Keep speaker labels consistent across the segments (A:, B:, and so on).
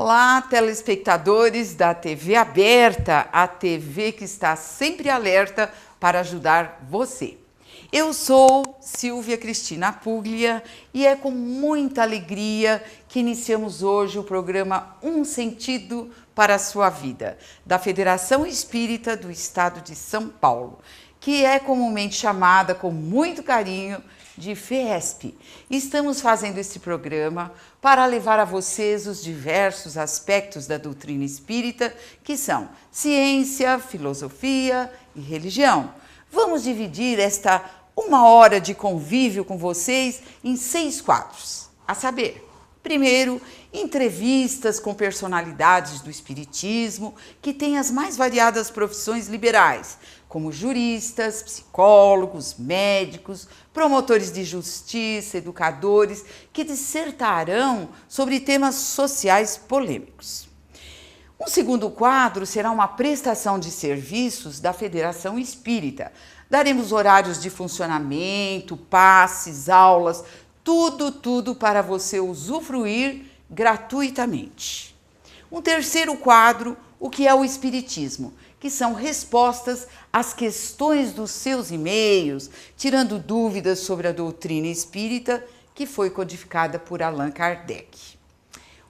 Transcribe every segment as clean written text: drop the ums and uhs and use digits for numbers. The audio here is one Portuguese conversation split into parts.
A: Olá, telespectadores da TV Aberta, a TV que está sempre alerta para ajudar você. Eu sou Silvia Cristina Puglia e é com muita alegria que iniciamos hoje o programa Um Sentido para a Sua Vida, da Federação Espírita do Estado de São Paulo, que é comumente chamada com muito carinho de FESP. Estamos fazendo esse programa para levar a vocês os diversos aspectos da doutrina espírita, que são ciência, filosofia e religião. Vamos dividir esta 1 hora de convívio com vocês em 6 quadros, a saber, primeiro, entrevistas com personalidades do espiritismo que têm as mais variadas profissões liberais, como juristas, psicólogos, médicos, promotores de justiça, educadores, que dissertarão sobre temas sociais polêmicos. Um segundo quadro será uma prestação de serviços da Federação Espírita. Daremos horários de funcionamento, passes, aulas, tudo para você usufruir gratuitamente. Um terceiro quadro, o que é o Espiritismo, que são respostas às questões dos seus e-mails, tirando dúvidas sobre a doutrina espírita que foi codificada por Allan Kardec.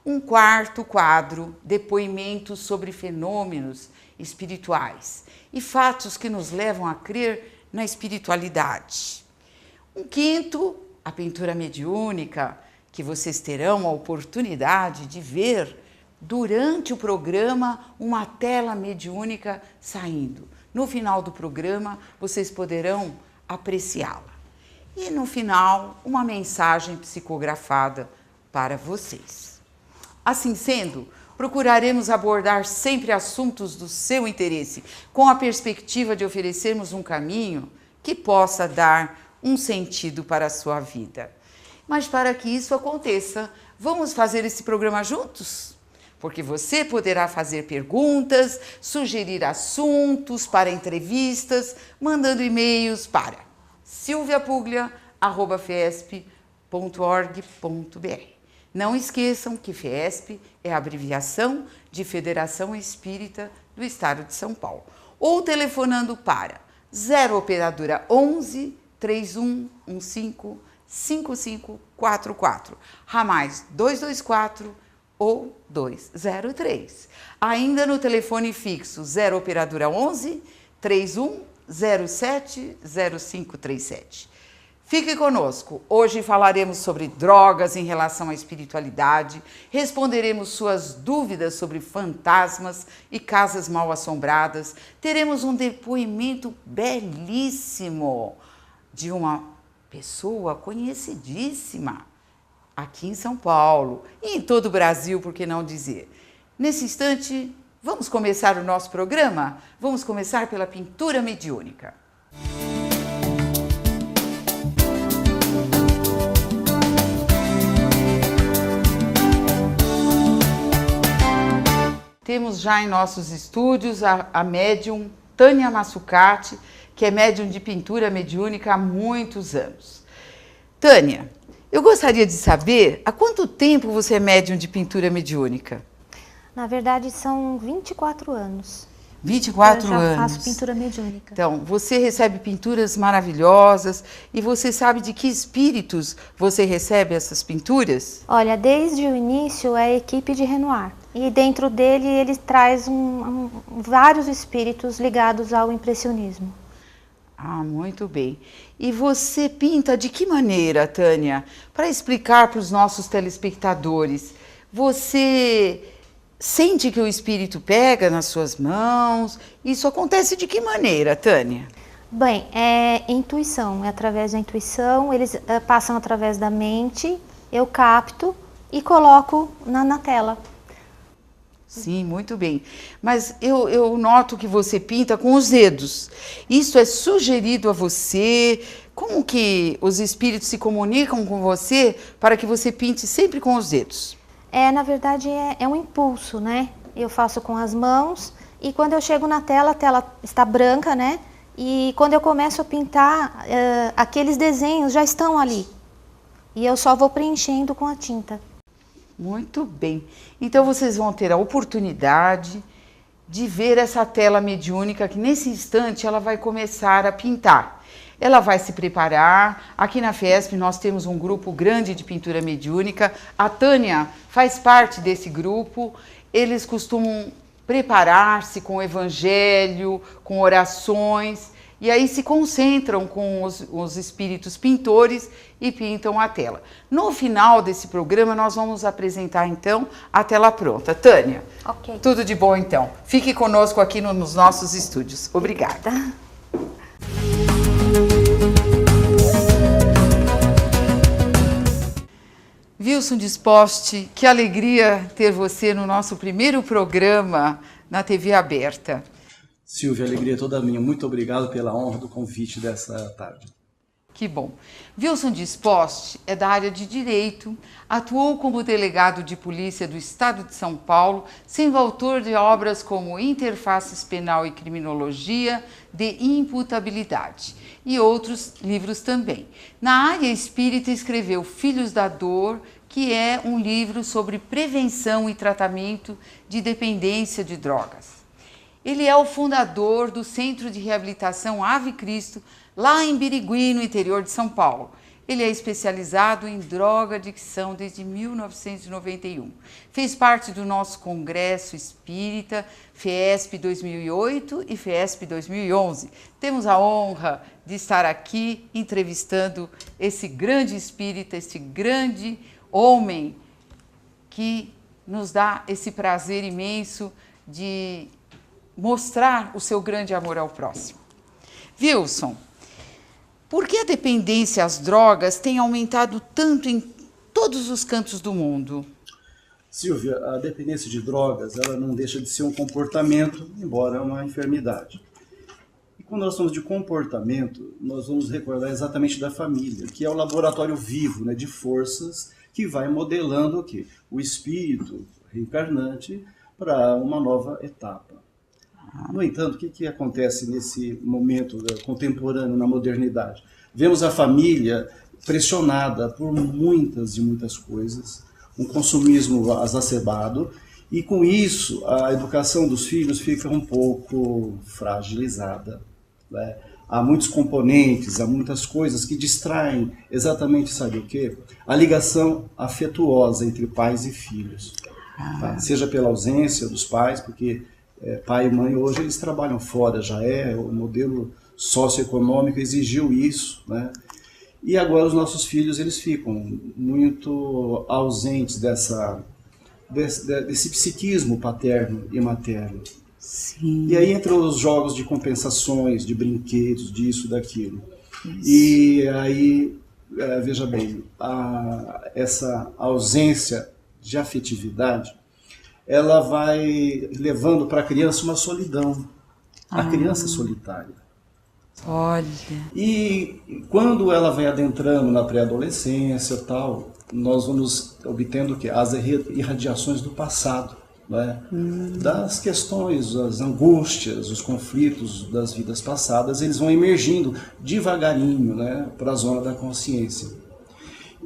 A: Um quarto quadro, depoimentos sobre fenômenos espirituais e fatos que nos levam a crer na espiritualidade. Um quinto, a pintura mediúnica, que vocês terão a oportunidade de ver durante o programa, uma tela mediúnica saindo. No final do programa, vocês poderão apreciá-la. E no final, uma mensagem psicografada para vocês. Assim sendo, procuraremos abordar sempre assuntos do seu interesse, com a perspectiva de oferecermos um caminho que possa dar um sentido para a sua vida. Mas para que isso aconteça, vamos fazer esse programa juntos? Porque você poderá fazer perguntas, sugerir assuntos para entrevistas, mandando e-mails para silviapuglia@fesp.org.br. Não esqueçam que FESP é a abreviação de Federação Espírita do Estado de São Paulo. Ou telefonando para 0 operadora 11 3115 5544, ramais 224 ou 203. Ainda no telefone fixo 0 operadora 11 3107 0537. Fique conosco. Hoje falaremos sobre drogas em relação à espiritualidade, responderemos suas dúvidas sobre fantasmas e casas mal assombradas, teremos um depoimento belíssimo de uma pessoa conhecidíssima aqui em São Paulo e em todo o Brasil, por que não dizer. Nesse instante, vamos começar o nosso programa? Vamos começar pela pintura mediúnica. Temos já em nossos estúdios a médium Tânia Massucati, que é médium de pintura mediúnica há muitos anos. Tânia, eu gostaria de saber há quanto tempo você é médium de pintura mediúnica?
B: Na verdade, são 24 anos.
A: 24 anos.
B: Eu já faço pintura mediúnica.
A: Então, você recebe pinturas maravilhosas e você sabe de que espíritos você recebe essas pinturas?
B: Olha, desde o início é a equipe de Renoir. E dentro dele ele traz vários espíritos ligados ao impressionismo.
A: Ah, muito bem. E você pinta de que maneira, Tânia? Para explicar para os nossos telespectadores, você sente que o espírito pega nas suas mãos? Isso acontece de que maneira, Tânia?
B: Bem, é intuição, é através da intuição, eles passam através da mente, eu capto e coloco na tela.
A: Sim, muito bem. Mas eu noto que você pinta com os dedos. Isso é sugerido a você? Como que os espíritos se comunicam com você para que você pinte sempre com os dedos?
B: Na verdade, é um impulso, né? Eu faço com as mãos e quando eu chego na tela, a tela está branca, né? E quando eu começo a pintar, aqueles desenhos já estão ali. E eu só vou preenchendo com a tinta.
A: Muito bem. Então vocês vão ter a oportunidade de ver essa tela mediúnica que nesse instante ela vai começar a pintar. Ela vai se preparar. Aqui na FESP nós temos um grupo grande de pintura mediúnica. A Tânia faz parte desse grupo. Eles costumam preparar-se com o evangelho, com orações, e aí se concentram com os espíritos pintores e pintam a tela. No final desse programa, nós vamos apresentar, então, a tela pronta. Tânia,
B: Ok.
A: tudo de bom, então. Fique conosco aqui nos nossos estúdios. Obrigada. Wilson Disposte, que alegria ter você no nosso primeiro programa na TV aberta.
C: Silvia, a alegria é toda minha. Muito obrigado pela honra do convite dessa tarde.
A: Que bom. Wilson Disposte é da área de Direito, atuou como delegado de polícia do Estado de São Paulo, sendo autor de obras como Interfaces Penal e Criminologia, de Imputabilidade e outros livros também. Na área espírita escreveu Filhos da Dor, que é um livro sobre prevenção e tratamento de dependência de drogas. Ele é o fundador do Centro de Reabilitação Ave Cristo, lá em Birigui, no interior de São Paulo. Ele é especializado em drogadicção desde 1991. Fez parte do nosso Congresso Espírita, FESP 2008 e FESP 2011. Temos a honra de estar aqui entrevistando esse grande espírita, esse grande homem que nos dá esse prazer imenso de mostrar o seu grande amor ao próximo. Wilson, por que a dependência às drogas tem aumentado tanto em todos os cantos do mundo?
C: Silvia, a dependência de drogas, ela não deixa de ser um comportamento, embora uma enfermidade. E quando nós falamos de comportamento, nós vamos recordar exatamente da família, que é o laboratório vivo, né, de forças que vai modelando o quê? O espírito reencarnante para uma nova etapa. No entanto, o que acontece nesse momento contemporâneo, na modernidade? Vemos a família pressionada por muitas e muitas coisas, um consumismo exacerbado, e com isso a educação dos filhos fica um pouco fragilizada, né? Há muitos componentes, há muitas coisas que distraem exatamente, sabe o quê? A ligação afetuosa entre pais e filhos. Tá? Seja pela ausência dos pais, porque pai e mãe hoje eles trabalham fora, já o modelo socioeconômico exigiu isso, né? E agora os nossos filhos eles ficam muito ausentes desse psiquismo paterno e materno.
A: Sim.
C: E aí entram os jogos de compensações, de brinquedos, disso, daquilo. Isso. E aí, veja bem, essa ausência de afetividade, ela vai levando para a criança uma solidão. A criança solitária.
A: Olha.
C: E quando ela vai adentrando na pré-adolescência e tal, nós vamos obtendo o quê? As irradiações do passado, né? Das questões, as angústias, os conflitos das vidas passadas, eles vão emergindo devagarinho, né, para a zona da consciência.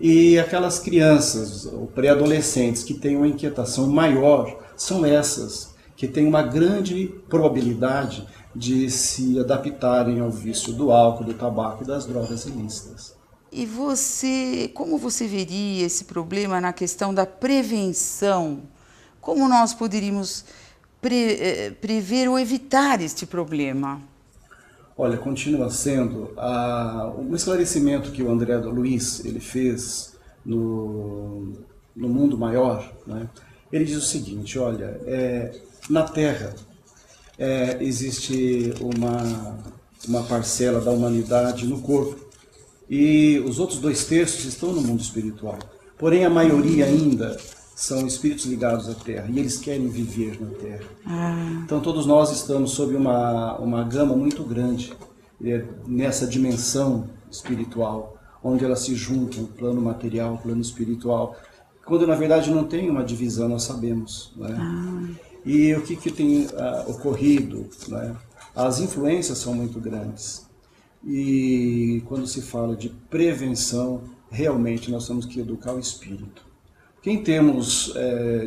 C: E aquelas crianças, ou pré-adolescentes, que têm uma inquietação maior, são essas que têm uma grande probabilidade de se adaptarem ao vício do álcool, do tabaco e das drogas ilícitas.
A: E como você veria esse problema na questão da prevenção? Como nós poderíamos prever ou evitar este problema?
C: Olha, continua sendo um esclarecimento que o André Luiz ele fez no Mundo Maior, né? Ele diz o seguinte, olha, na Terra existe uma parcela da humanidade no corpo e os outros 2/3 estão no mundo espiritual. Porém, a maioria ainda são espíritos ligados à Terra e eles querem viver na Terra. Então todos nós estamos sob uma gama muito grande nessa dimensão espiritual, onde elas se juntam, plano material, plano espiritual, quando na verdade não tem uma divisão, nós sabemos, né? E o que tem ocorrido, né? As influências são muito grandes e quando se fala de prevenção, realmente nós temos que educar o espírito. Que em termos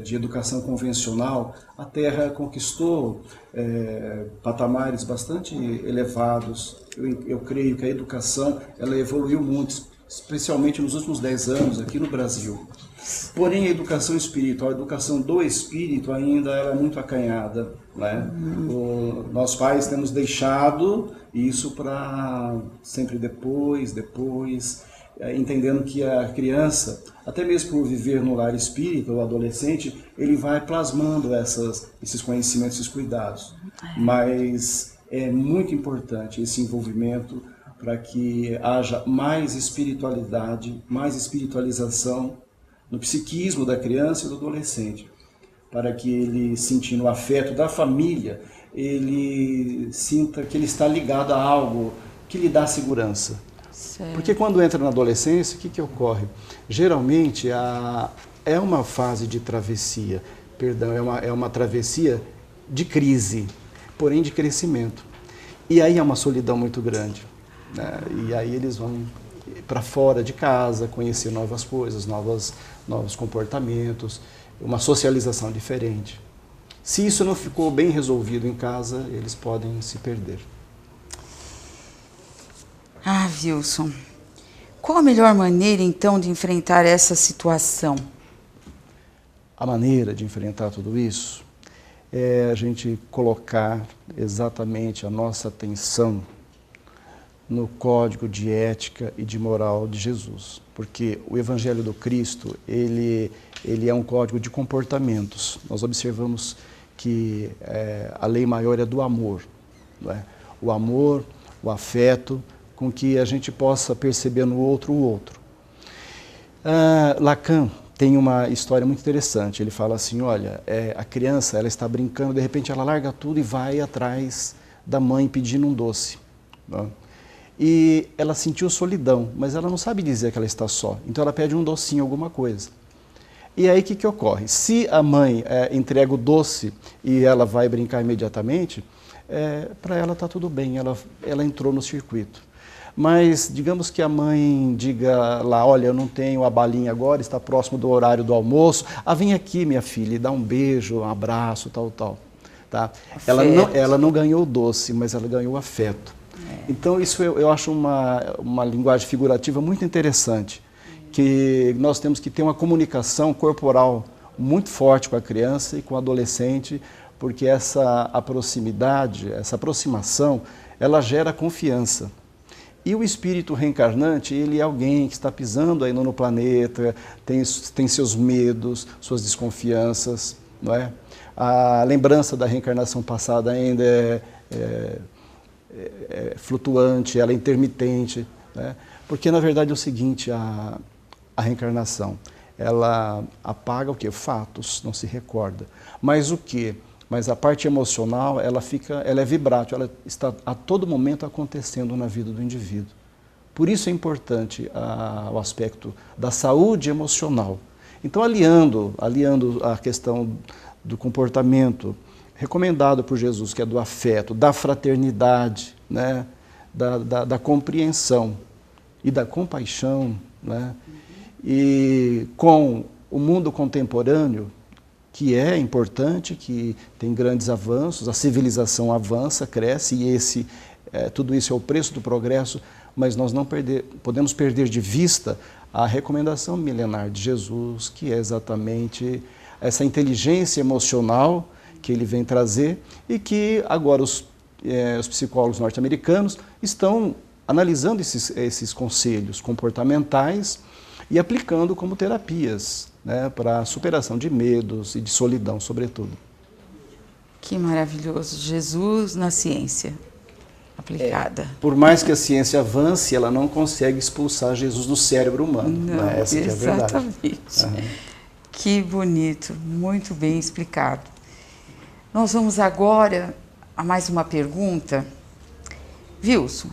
C: de educação convencional, a Terra conquistou patamares bastante elevados. Eu creio que a educação ela evoluiu muito, especialmente nos últimos 10 anos aqui no Brasil. Porém, a educação espiritual, a educação do espírito ainda ela é muito acanhada, né? Nós pais temos deixado isso para sempre depois, entendendo que a criança, até mesmo por viver no lar espírita, o adolescente, ele vai plasmando esses conhecimentos, esses cuidados. Mas é muito importante esse envolvimento para que haja mais espiritualidade, mais espiritualização no psiquismo da criança e do adolescente, para que ele, sentindo o afeto da família, ele sinta que ele está ligado a algo que lhe dá segurança.
A: Certo.
C: Porque quando entra na adolescência, o que ocorre? Geralmente é uma fase de travessia, é uma travessia de crise, porém de crescimento. E aí é uma solidão muito grande, né? E aí eles vão para fora de casa, conhecer novas coisas, novos comportamentos, uma socialização diferente. Se isso não ficou bem resolvido em casa, eles podem se perder.
A: Ah, Wilson, qual a melhor maneira, então, de enfrentar essa situação?
C: A maneira de enfrentar tudo isso é a gente colocar exatamente a nossa atenção no código de ética e de moral de Jesus. Porque o Evangelho do Cristo, ele é um código de comportamentos. Nós observamos que a lei maior é do amor, não é? O amor, o afeto, com que a gente possa perceber no outro o outro. Lacan tem uma história muito interessante. Ele fala assim, olha, a criança ela está brincando, de repente ela larga tudo e vai atrás da mãe pedindo um doce. Não é? E ela sentiu solidão, mas ela não sabe dizer que ela está só. Então ela pede um docinho, alguma coisa. E aí o que ocorre? Se a mãe entrega o doce e ela vai brincar imediatamente, para ela está tudo bem, ela entrou no circuito. Mas digamos que a mãe diga lá, olha, eu não tenho a balinha agora, está próximo do horário do almoço, vem aqui minha filha, e dá um beijo, um abraço, tal. Tá? Ela não ganhou o doce, mas ela ganhou o afeto. Então isso eu acho uma linguagem figurativa muito interessante, que nós temos que ter uma comunicação corporal muito forte com a criança e com o adolescente, porque essa proximidade, essa aproximação, ela gera confiança. E o espírito reencarnante, ele é alguém que está pisando ainda no planeta, tem seus medos, suas desconfianças, não é? A lembrança da reencarnação passada ainda é flutuante, ela é intermitente, né? Porque na verdade é o seguinte, a reencarnação, ela apaga o quê? Fatos, não se recorda. Mas o quê? Mas a parte emocional, ela é vibrátil, ela está a todo momento acontecendo na vida do indivíduo. Por isso é importante o aspecto da saúde emocional. Então, aliando a questão do comportamento recomendado por Jesus, que é do afeto, da fraternidade, né? da compreensão e da compaixão, né? E com o mundo contemporâneo, que é importante, que tem grandes avanços, a civilização avança, cresce, e tudo isso é o preço do progresso, mas nós não podemos perder de vista a recomendação milenar de Jesus, que é exatamente essa inteligência emocional que ele vem trazer e que agora os psicólogos norte-americanos estão analisando esses conselhos comportamentais e aplicando como terapias, né, para a superação de medos e de solidão, sobretudo.
A: Que maravilhoso. Jesus na ciência aplicada.
C: Por mais que a ciência avance, ela não consegue expulsar Jesus do cérebro humano.
A: Não,
C: né? Essa que é a verdade.
A: Exatamente. Que bonito, muito bem explicado. Nós vamos agora a mais uma pergunta. Wilson,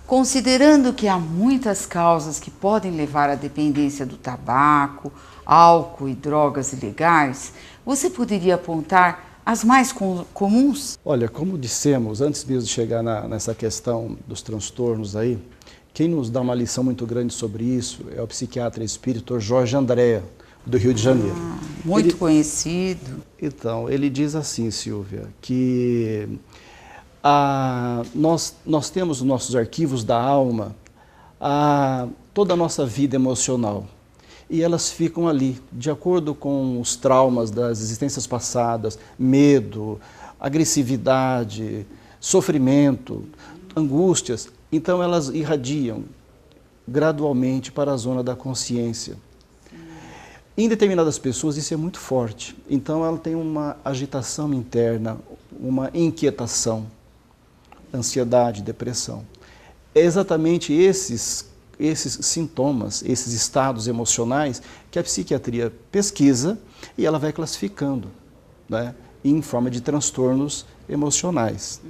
A: considerando que há muitas causas que podem levar à dependência do tabaco, álcool e drogas ilegais, você poderia apontar as mais comuns?
C: Olha, como dissemos, antes mesmo de chegar nessa questão dos transtornos aí, quem nos dá uma lição muito grande sobre isso é o psiquiatra espírita Jorge André, do Rio de Janeiro.
A: Muito conhecido.
C: Então, ele diz assim, Silvia, que nós temos nos nossos arquivos da alma toda a nossa vida emocional. E elas ficam ali, de acordo com os traumas das existências passadas, medo, agressividade, sofrimento, angústias. Então elas irradiam gradualmente para a zona da consciência. Em determinadas pessoas isso é muito forte. Então ela tem uma agitação interna, uma inquietação, ansiedade, depressão. É exatamente esses sintomas, esses estados emocionais que a psiquiatria pesquisa e ela vai classificando, né, em forma de transtornos emocionais.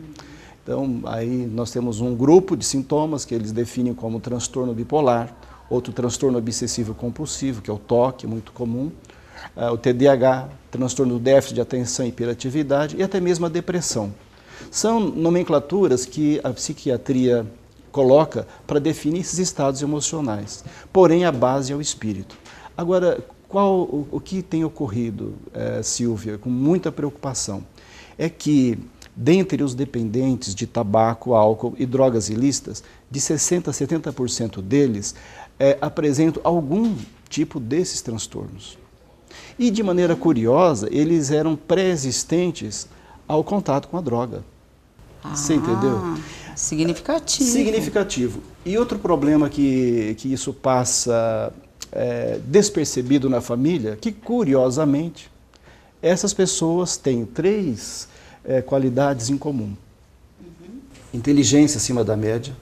C: Então, aí nós temos um grupo de sintomas que eles definem como transtorno bipolar, outro transtorno obsessivo compulsivo, que é o TOC, muito comum, o TDAH, transtorno do déficit de atenção e hiperatividade e até mesmo a depressão. São nomenclaturas que a psiquiatria coloca para definir esses estados emocionais. Porém, a base é o espírito. Agora, o que tem ocorrido, Silvia, com muita preocupação, é que, dentre os dependentes de tabaco, álcool e drogas ilícitas, de 60% a 70% deles apresentam algum tipo desses transtornos. E, de maneira curiosa, eles eram pré-existentes ao contato com a droga. Você entendeu?
A: Significativo.
C: Significativo. E outro problema que isso passa despercebido na família, que curiosamente, essas pessoas têm 3 qualidades em comum. Inteligência acima da média,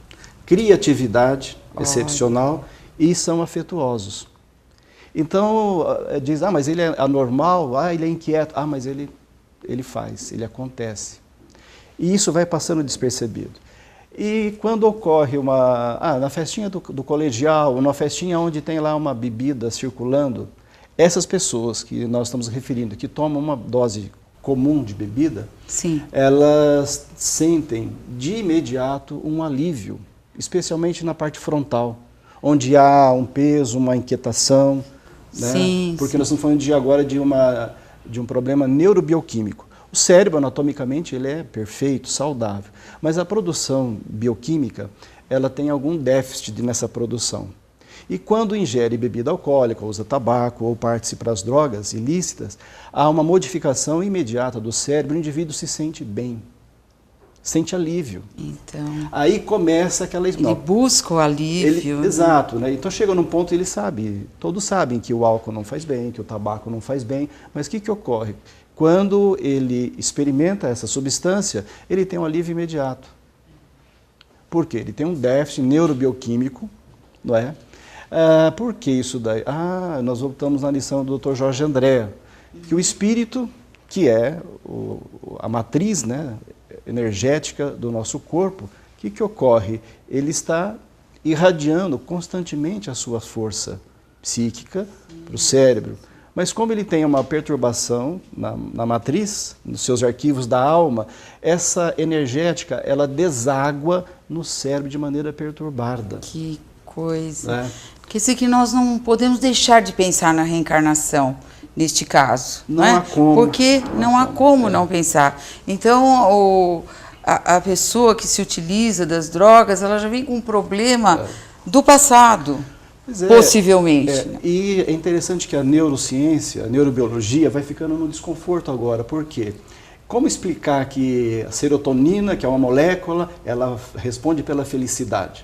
C: criatividade excepcional e são afetuosos. Então, diz, mas ele é anormal, ele é inquieto, mas ele faz, ele acontece. E isso vai passando despercebido. E quando ocorre na festinha do colegial, na festinha onde tem lá uma bebida circulando, essas pessoas que nós estamos referindo, que tomam uma dose comum de bebida,
A: sim,
C: elas sentem de imediato um alívio, especialmente na parte frontal, onde há um peso, uma inquietação, né?
A: Sim,
C: porque
A: sim.
C: nós estamos falando agora de um problema neurobioquímico. O cérebro, anatomicamente, ele é perfeito, saudável, mas a produção bioquímica, ela tem algum déficit nessa produção. E quando ingere bebida alcoólica, usa tabaco ou parte-se para as drogas ilícitas, há uma modificação imediata do cérebro, o indivíduo se sente bem, sente alívio.
A: Então,
C: aí começa aquela...
A: Ele busca o alívio.
C: Exato, né? Então chega num ponto ele sabe, todos sabem que o álcool não faz bem, que o tabaco não faz bem, mas o que ocorre? Quando ele experimenta essa substância, ele tem um alívio imediato. Por quê? Ele tem um déficit neurobioquímico, não é? Por que isso daí? Nós voltamos na lição do Dr. Jorge André, que o espírito, que é a matriz, né, energética do nosso corpo, o que ocorre? Ele está irradiando constantemente a sua força psíquica para o cérebro. Mas como ele tem uma perturbação na matriz, nos seus arquivos da alma, essa energética, ela deságua no cérebro de maneira perturbada.
A: Que coisa.
C: Né?
A: Quer dizer que nós não podemos deixar de pensar na reencarnação, neste caso.
C: Não há como.
A: Porque não há como não pensar. Então, a pessoa que se utiliza das drogas, ela já vem com um problema do passado. Possivelmente.
C: E é interessante que a neurociência, a neurobiologia, vai ficando no desconforto agora. Por quê? Como explicar que a serotonina, que é uma molécula, ela responde pela felicidade?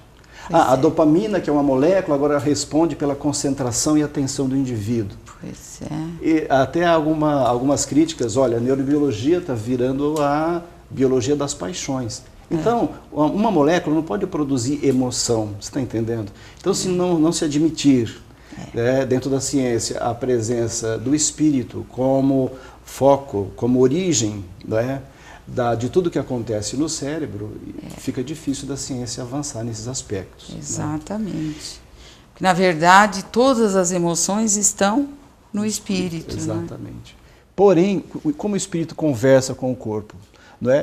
C: A dopamina, que é uma molécula, agora responde pela concentração e atenção do indivíduo.
A: Pois
C: E até algumas críticas, olha, a neurobiologia está virando a biologia das paixões. Então, uma molécula não pode produzir emoção, você está entendendo? Então, se não se admitir dentro da ciência a presença do espírito como foco, como origem, de tudo que acontece no cérebro, fica difícil da ciência avançar nesses aspectos.
A: Exatamente. Na verdade, todas as emoções estão no espírito.
C: Exatamente. Porém, como o espírito conversa com o corpo?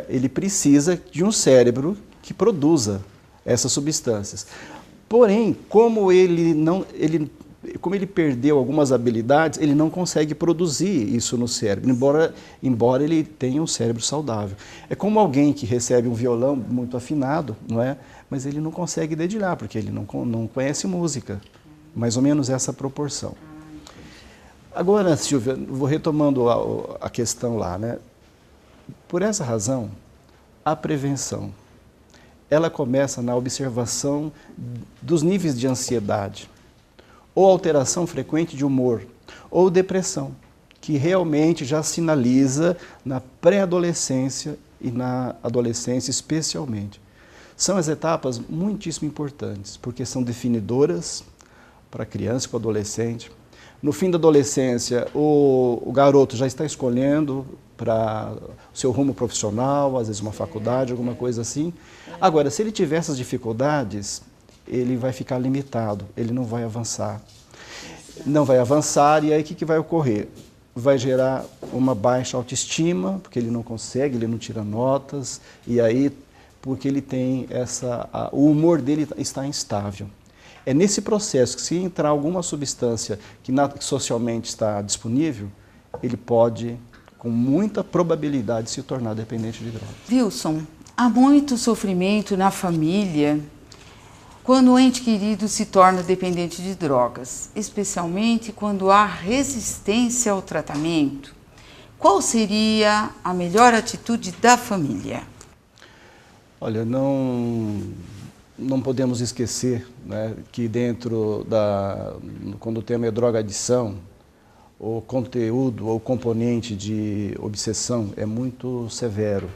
C: Ele precisa de um cérebro que produza essas substâncias. Porém, como ele como ele perdeu algumas habilidades, ele não consegue produzir isso no cérebro, embora ele tenha um cérebro saudável. É como alguém que recebe um violão muito afinado, não é? Mas ele não consegue dedilhar, porque ele não conhece música. Mais ou menos essa proporção. Agora, Silvia, vou retomando a questão lá, né? Por essa razão, a prevenção, ela começa na observação dos níveis de ansiedade, ou alteração frequente de humor, ou depressão, que realmente já sinaliza na pré-adolescência e na adolescência especialmente. São as etapas muitíssimo importantes, porque são definidoras para a criança e para o adolescente. No fim da adolescência, o garoto já está escolhendo para o seu rumo profissional, às vezes uma faculdade, alguma coisa assim. Agora, se ele tiver essas dificuldades, ele vai ficar limitado, ele não vai avançar. Não vai avançar, e aí o que vai ocorrer? Vai gerar uma baixa autoestima, porque ele não consegue, ele não tira notas, e aí, porque ele tem o humor dele está instável. É nesse processo que, se entrar alguma substância que socialmente está disponível, ele pode, com muita probabilidade, se tornar dependente de drogas.
A: Wilson, há muito sofrimento na família quando o ente querido se torna dependente de drogas, especialmente quando há resistência ao tratamento. Qual seria a melhor atitude da família?
C: Olha, não podemos esquecer, né, que quando o tema é droga-adição, o conteúdo ou componente de obsessão é muito severo.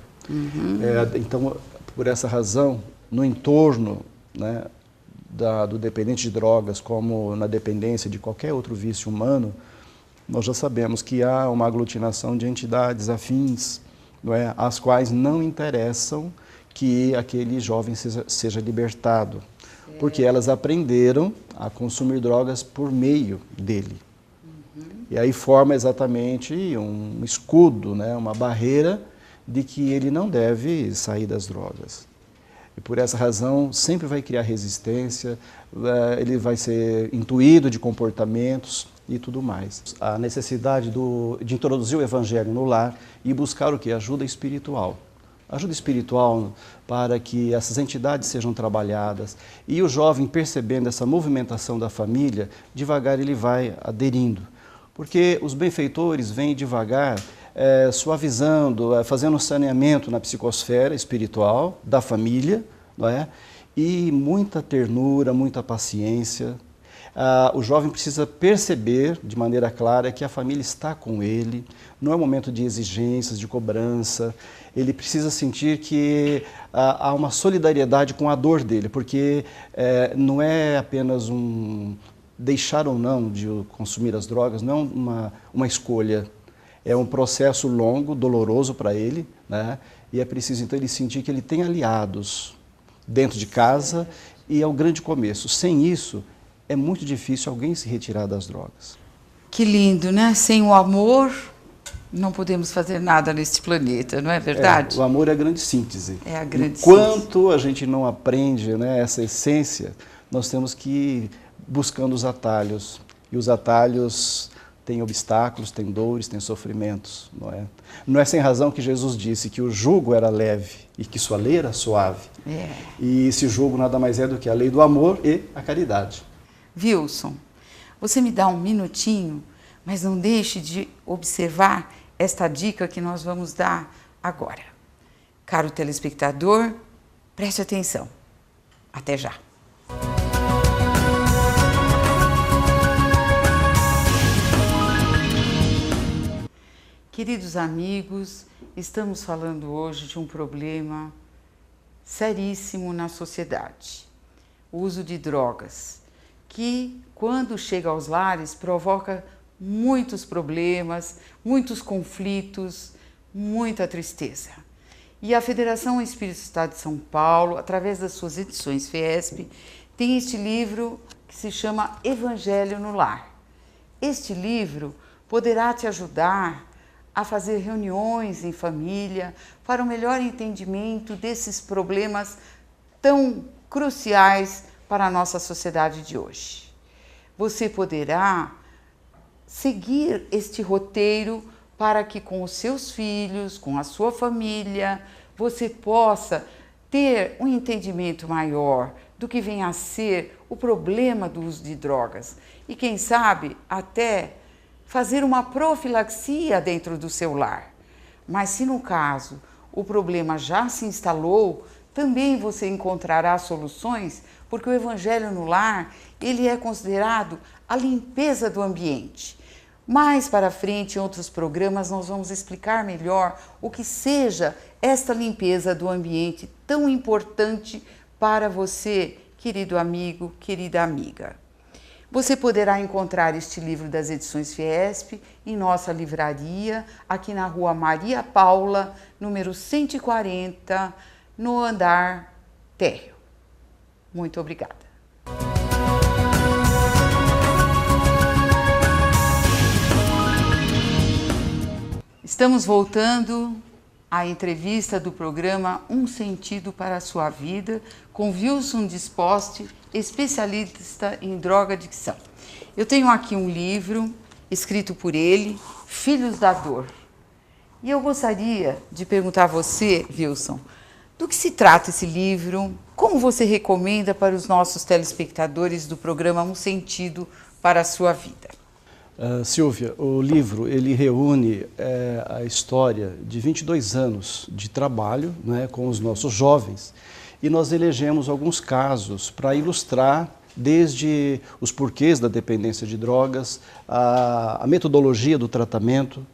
C: Então, por essa razão, no entorno, né, do dependente de drogas, como na dependência de qualquer outro vício humano, nós já sabemos que há uma aglutinação de entidades afins, não é, às quais não interessam que aquele jovem seja libertado, porque elas aprenderam a consumir drogas por meio dele. E aí forma exatamente um escudo, né, uma barreira de que ele não deve sair das drogas. E por essa razão sempre vai criar resistência, ele vai ser intuído de comportamentos e tudo mais. A necessidade de introduzir o evangelho no lar e buscar o quê? Ajuda espiritual. Ajuda espiritual para que essas entidades sejam trabalhadas, e o jovem, percebendo essa movimentação da família, devagar ele vai aderindo. Porque os benfeitores vêm devagar, suavizando, fazendo um saneamento na psicosfera espiritual da família, não é? E muita ternura, muita paciência. O jovem precisa perceber de maneira clara que a família está com ele, não é um momento de exigências, de cobrança. Ele precisa sentir que há uma solidariedade com a dor dele, porque não é apenas deixar ou não de consumir as drogas, não é uma escolha. É um processo longo, doloroso para ele, né? E é preciso então ele sentir que ele tem aliados dentro de casa, e é o grande começo. Sem isso, é muito difícil alguém se retirar das drogas.
A: Que lindo, né? Sem o amor, não podemos fazer nada neste planeta, não é verdade?
C: O amor é a grande síntese.
A: É a grande
C: Enquanto a gente não aprende, né, essa essência, nós temos que ir buscando os atalhos. E os atalhos têm obstáculos, têm dores, têm sofrimentos, não é? Não é sem razão que Jesus disse que o jugo era leve e que sua lei era suave. E esse jugo nada mais é do que a lei do amor e a caridade.
A: Wilson, você me dá um minutinho, mas não deixe de observar esta dica que nós vamos dar agora. Caro telespectador, preste atenção. Até já. Queridos amigos, estamos falando hoje de um problema seríssimo na sociedade. O uso de drogas, que quando chega aos lares provoca muitos problemas, muitos conflitos, muita tristeza. E a Federação Espírita do Estado de São Paulo, através das suas edições FIESP, tem este livro que se chama Evangelho no Lar. Este livro poderá te ajudar a fazer reuniões em família para o melhor entendimento desses problemas tão cruciais para a nossa sociedade de hoje. você poderá seguir este roteiro para que com os seus filhos, com a sua família, você possa ter um entendimento maior do que vem a ser o problema do uso de drogas. E quem sabe até fazer uma profilaxia dentro do seu lar. Mas se no caso o problema já se instalou, também você encontrará soluções, porque o Evangelho no Lar, ele é considerado a limpeza do ambiente. Mais para frente, em outros programas, nós vamos explicar melhor o que seja esta limpeza do ambiente tão importante para você, querido amigo, querida amiga. Você poderá encontrar este livro das edições Fiesp em nossa livraria, aqui na rua Maria Paula, número 140, no andar térreo. Muito obrigada. Estamos voltando à entrevista do programa Um Sentido para a Sua Vida, com Wilson Disposte, especialista em droga-adicção. Eu tenho aqui um livro escrito por ele, Filhos da Dor. E eu gostaria de perguntar a você, Wilson, do que se trata esse livro? Como você recomenda para os nossos telespectadores do programa Um Sentido para a Sua Vida?
C: Silvia, o livro ele reúne a história de 22 anos de trabalho, né, com os nossos jovens, e nós elegemos alguns casos para ilustrar desde os porquês da dependência de drogas, a metodologia do tratamento,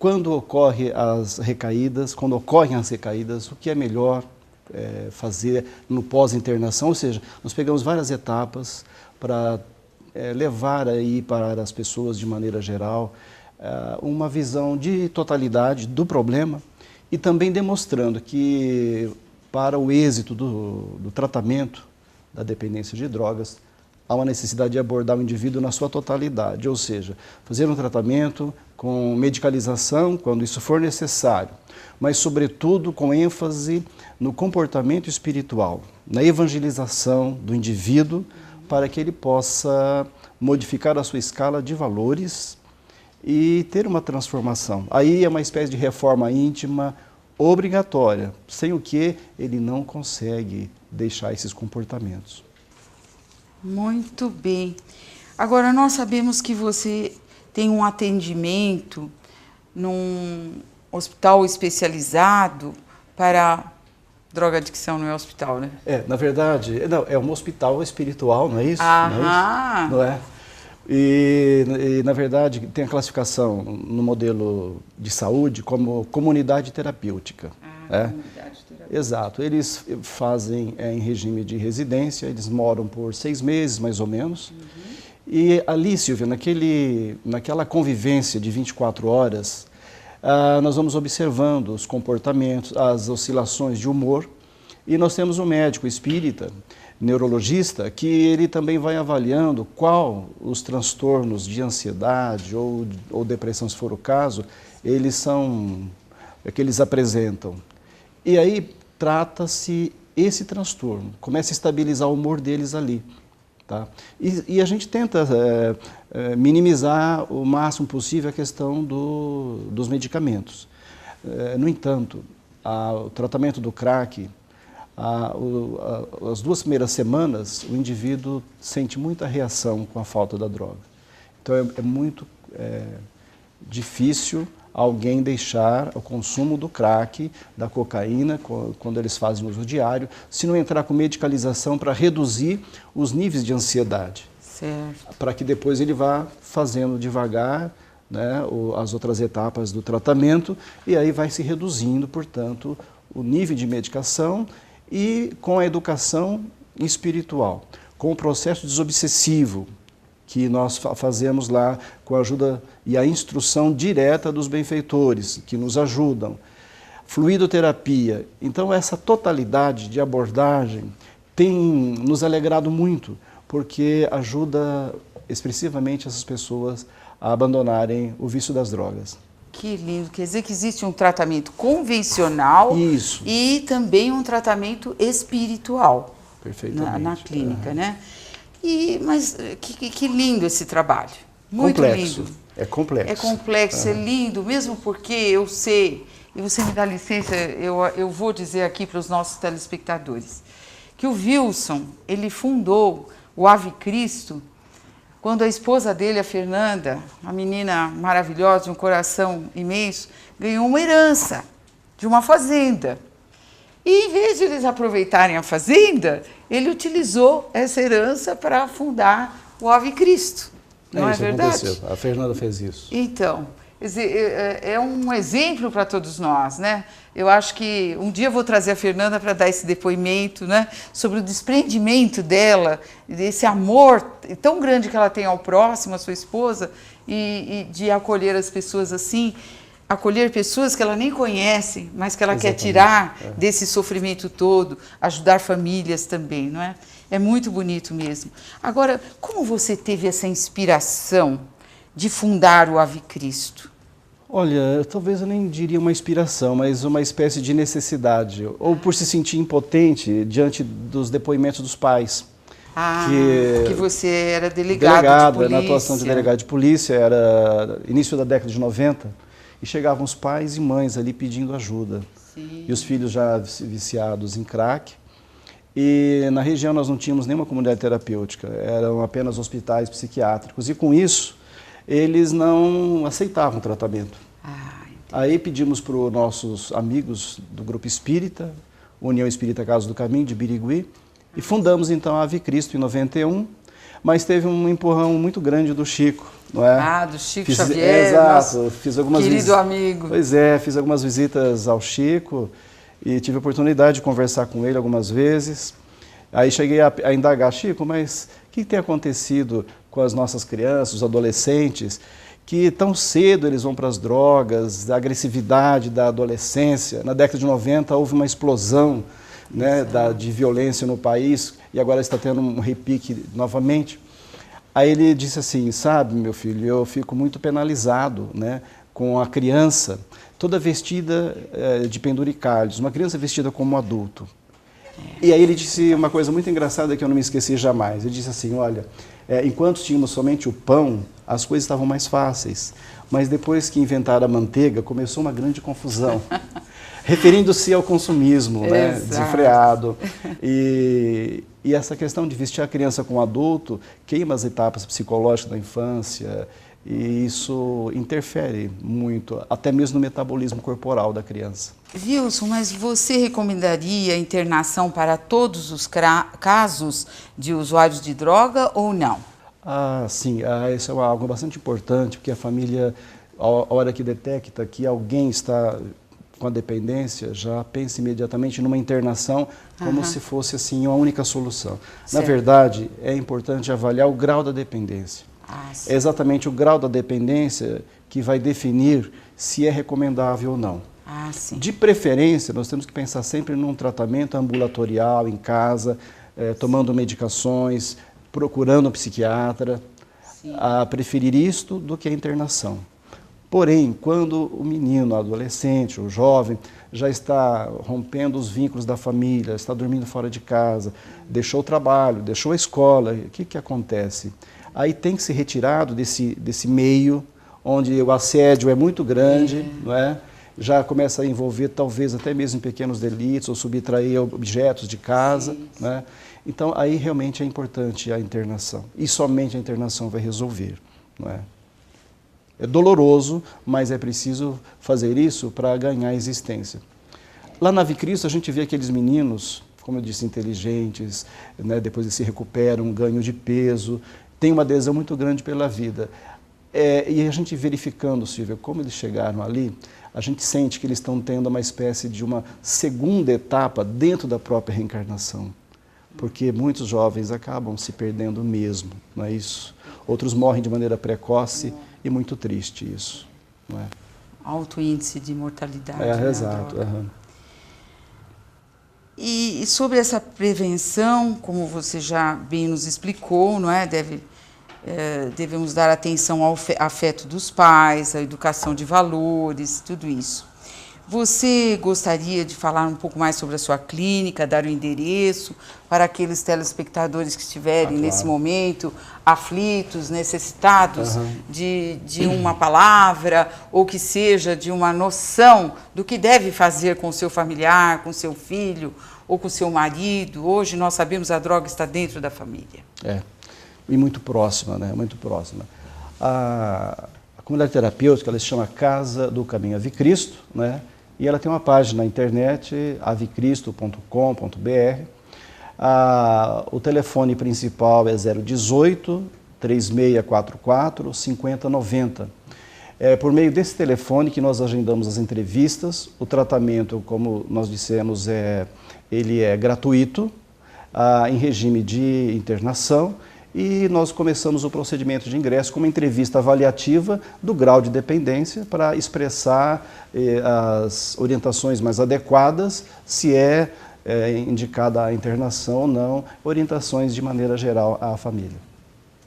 C: quando ocorrem as recaídas, o que é melhor fazer no pós-internação, ou seja, nós pegamos várias etapas para levar aí para as pessoas de maneira geral uma visão de totalidade do problema e também demonstrando que para o êxito do tratamento da dependência de drogas há uma necessidade de abordar o indivíduo na sua totalidade, ou seja, fazer um tratamento com medicalização quando isso for necessário, mas sobretudo com ênfase no comportamento espiritual, na evangelização do indivíduo, para que ele possa modificar a sua escala de valores e ter uma transformação. Aí é uma espécie de reforma íntima obrigatória, sem o que ele não consegue deixar esses comportamentos.
A: Muito bem. Agora, nós sabemos que você tem um atendimento num hospital especializado para droga-adicção, não é hospital, né?
C: Na verdade, não, é um hospital espiritual, não é isso?
A: Aham.
C: Não é? E, na verdade, tem a classificação no modelo de saúde como comunidade terapêutica. Comunidade terapêutica. Exato. Eles fazem em regime de residência, eles moram por 6 meses, mais ou menos. E ali, Silvia, naquela convivência de 24 horas, nós vamos observando os comportamentos, as oscilações de humor, e nós temos um médico espírita, neurologista, que ele também vai avaliando qual os transtornos de ansiedade ou depressão, se for o caso, que eles apresentam. E aí trata-se esse transtorno, começa a estabilizar o humor deles ali. Tá? E a gente tenta minimizar o máximo possível a questão dos medicamentos. No entanto, o tratamento do crack, as 2 primeiras semanas, o indivíduo sente muita reação com a falta da droga. Então é muito difícil alguém deixar o consumo do crack, da cocaína, quando eles fazem uso diário, se não entrar com medicalização para reduzir os níveis de ansiedade.
A: Certo.
C: Para que depois ele vá fazendo devagar, né, as outras etapas do tratamento, e aí vai se reduzindo, portanto, o nível de medicação e com a educação espiritual, com o processo desobsessivo, que nós fazemos lá com a ajuda e a instrução direta dos benfeitores, que nos ajudam. Fluidoterapia. Então, essa totalidade de abordagem tem nos alegrado muito, porque ajuda expressivamente essas pessoas a abandonarem o vício das drogas.
A: Que lindo. Quer dizer que existe um tratamento convencional.
C: Isso.
A: E também um tratamento espiritual.
C: Perfeitamente.
A: Na clínica, né? Mas que lindo esse trabalho. Muito
C: Complexo.
A: lindo.
C: É complexo.
A: É complexo, é lindo, mesmo porque eu sei, e você me dá licença, eu vou dizer aqui para os nossos telespectadores, que o Wilson, ele fundou o Ave Cristo quando a esposa dele, a Fernanda, uma menina maravilhosa, de um coração imenso, ganhou uma herança de uma fazenda. E em vez de eles aproveitarem a fazenda, ele utilizou essa herança para fundar o Ave Cristo. Não é verdade?
C: Aconteceu. A Fernanda fez isso.
A: Então, é um exemplo para todos nós, né? Eu acho que um dia eu vou trazer a Fernanda para dar esse depoimento, né? Sobre o desprendimento dela, desse amor tão grande que ela tem ao próximo, à sua esposa, e de acolher as pessoas assim, acolher pessoas que ela nem conhece, mas que ela quer tirar desse sofrimento todo, ajudar famílias também, não é? É muito bonito mesmo. Agora, como você teve essa inspiração de fundar o Ave Cristo?
C: Olha, talvez eu nem diria uma inspiração, mas uma espécie de necessidade, ou por se sentir impotente diante dos depoimentos dos pais.
A: Que você era delegado de polícia.
C: Na atuação de delegado de polícia, era início da década de 90, e chegavam os pais e mães ali pedindo ajuda.
A: Sim.
C: E os filhos já viciados em crack. E na região nós não tínhamos nenhuma comunidade terapêutica, eram apenas hospitais psiquiátricos. E com isso, eles não aceitavam o tratamento. Aí pedimos para os nossos amigos do Grupo Espírita, União Espírita Casa do Caminho, de Birigui, e fundamos então a Ave Cristo em 91, mas teve um empurrão muito grande do Chico, não é?
A: Do Chico Xavier,
C: exato, fiz algumas
A: querido amigo.
C: Pois é, fiz algumas visitas ao Chico e tive a oportunidade de conversar com ele algumas vezes. Aí cheguei a indagar, Chico, mas o que tem acontecido com as nossas crianças, os adolescentes, que tão cedo eles vão para as drogas, a agressividade da adolescência. Na década de 90 houve uma explosão, né, de violência no país e agora está tendo um repique novamente. Aí ele disse assim, sabe, meu filho, eu fico muito penalizado, né, com a criança toda vestida de penduricalhos, uma criança vestida como adulto. E aí ele disse uma coisa muito engraçada que eu não me esqueci jamais. Ele disse assim, olha, enquanto tínhamos somente o pão, as coisas estavam mais fáceis. Mas depois que inventaram a manteiga, começou uma grande confusão. Referindo-se ao consumismo, né, desenfreado. E essa questão de vestir a criança com adulto queima as etapas psicológicas da infância e isso interfere muito, até mesmo no metabolismo corporal da criança.
A: Wilson, mas você recomendaria a internação para todos os casos de usuários de droga ou não?
C: Sim, isso é algo bastante importante, porque a família, a hora que detecta que alguém está com a dependência, já pensa imediatamente numa internação como se fosse assim uma única solução. Na verdade, é importante avaliar o grau da dependência. É exatamente o grau da dependência que vai definir se é recomendável ou não. De preferência, nós temos que pensar sempre num tratamento ambulatorial, em casa, tomando medicações, procurando um psiquiatra, a preferir isto do que a internação. Porém, quando o menino, o adolescente, o jovem, já está rompendo os vínculos da família, está dormindo fora de casa, deixou o trabalho, deixou a escola, o que acontece? Aí tem que ser retirado desse meio onde o assédio é muito grande, não é? Já começa a envolver talvez até mesmo pequenos delitos ou subtrair objetos de casa, né? Então aí realmente é importante a internação e somente a internação vai resolver, não é? É doloroso, mas é preciso fazer isso para ganhar existência. Lá na Ave Cristo a gente vê aqueles meninos, como eu disse, inteligentes, né? Depois eles se recuperam, ganham de peso, tem uma adesão muito grande pela vida. E a gente verificando, Silvia, como eles chegaram ali, a gente sente que eles estão tendo uma espécie de uma segunda etapa dentro da própria reencarnação. Porque muitos jovens acabam se perdendo mesmo, não é isso? Outros morrem de maneira precoce e muito triste isso, não é?
A: Alto índice de mortalidade.
C: Exato.
A: E sobre essa prevenção, como você já bem nos explicou, não é? Devemos dar atenção ao afeto dos pais, à educação de valores, tudo isso. você gostaria de falar um pouco mais sobre a sua clínica, dar o endereço para aqueles telespectadores que estiverem nesse momento aflitos, necessitados de uma palavra ou que seja de uma noção do que deve fazer com o seu familiar, com o seu filho ou com o seu marido? Hoje nós sabemos que a droga está dentro da família.
C: E muito próxima, né? Muito próxima. A comunidade terapêutica, ela se chama Casa do Caminho Ave Cristo, né? E ela tem uma página na internet, avecristo.com.br. O telefone principal é 018 3644 5090. É por meio desse telefone que nós agendamos as entrevistas. O tratamento, como nós dissemos, ele é gratuito, em regime de internação, e nós começamos o procedimento de ingresso com uma entrevista avaliativa do grau de dependência para expressar as orientações mais adequadas, se é indicada a internação ou não, orientações de maneira geral à família.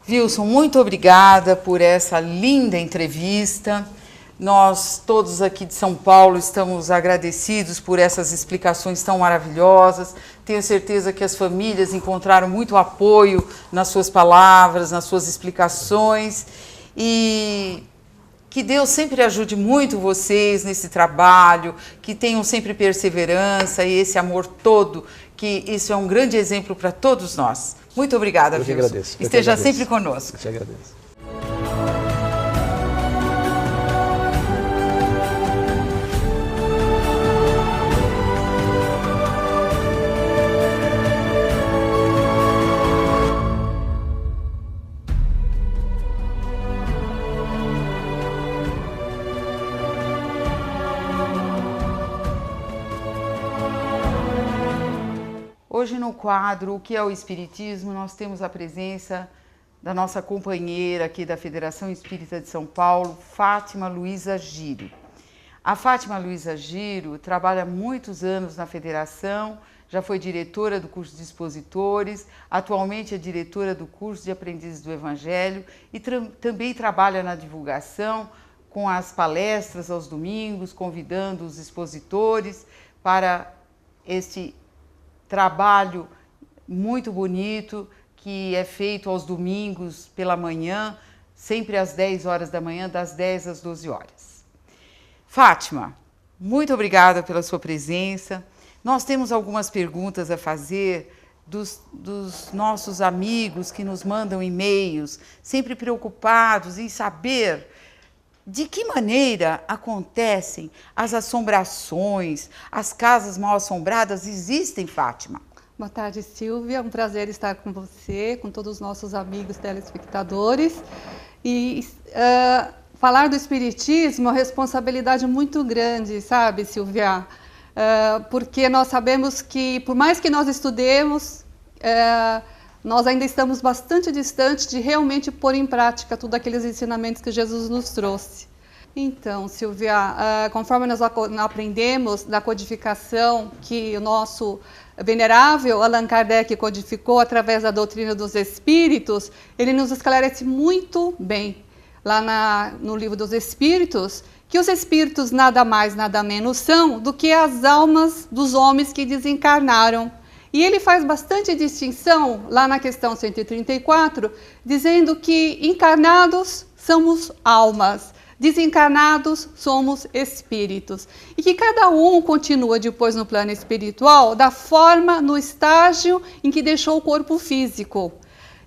A: Wilson, muito obrigada por essa linda entrevista. Nós todos aqui de São Paulo estamos agradecidos por essas explicações tão maravilhosas. Tenho certeza que as famílias encontraram muito apoio nas suas palavras, nas suas explicações. E que Deus sempre ajude muito vocês nesse trabalho, que tenham sempre perseverança e esse amor todo, que isso é um grande exemplo para todos nós. Muito obrigada, Wilson.
C: Eu que agradeço.
A: Esteja sempre conosco.
C: Eu te agradeço.
A: Hoje no quadro O que é o Espiritismo, nós temos a presença da nossa companheira aqui da Federação Espírita de São Paulo, Fátima Luiza Giro. A Fátima Luiza Giro trabalha há muitos anos na Federação, já foi diretora do curso de expositores, atualmente é diretora do curso de aprendizes do Evangelho e também trabalha na divulgação com as palestras aos domingos, convidando os expositores para este trabalho muito bonito que é feito aos domingos pela manhã, sempre às 10 horas da manhã, das 10 às 12 horas. Fátima, muito obrigada pela sua presença. Nós temos algumas perguntas a fazer dos nossos amigos que nos mandam e-mails, sempre preocupados em saber de que maneira acontecem as assombrações, as casas mal assombradas existem, Fátima?
D: Boa tarde, Silvia. É um prazer estar com você, com todos os nossos amigos telespectadores. E falar do Espiritismo é uma responsabilidade muito grande, sabe, Silvia? Porque nós sabemos que, por mais que nós estudemos, nós ainda estamos bastante distantes de realmente pôr em prática todos aqueles ensinamentos que Jesus nos trouxe. Então, Silvia, conforme nós aprendemos da codificação que o nosso venerável Allan Kardec codificou através da doutrina dos Espíritos, ele nos esclarece muito bem, lá no livro dos Espíritos, que os Espíritos nada mais, nada menos são do que as almas dos homens que desencarnaram. E ele faz bastante distinção, lá na questão 134, dizendo que encarnados somos almas, desencarnados somos espíritos. E que cada um continua depois no plano espiritual da forma, no estágio em que deixou o corpo físico.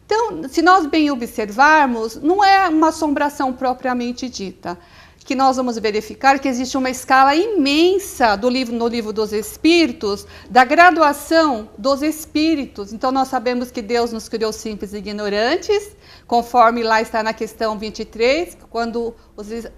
D: Então, se nós bem observarmos, não é uma assombração propriamente dita. Que nós vamos verificar que existe uma escala imensa no livro dos Espíritos, da graduação dos Espíritos. Então, nós sabemos que Deus nos criou simples e ignorantes, conforme lá está na questão 23, quando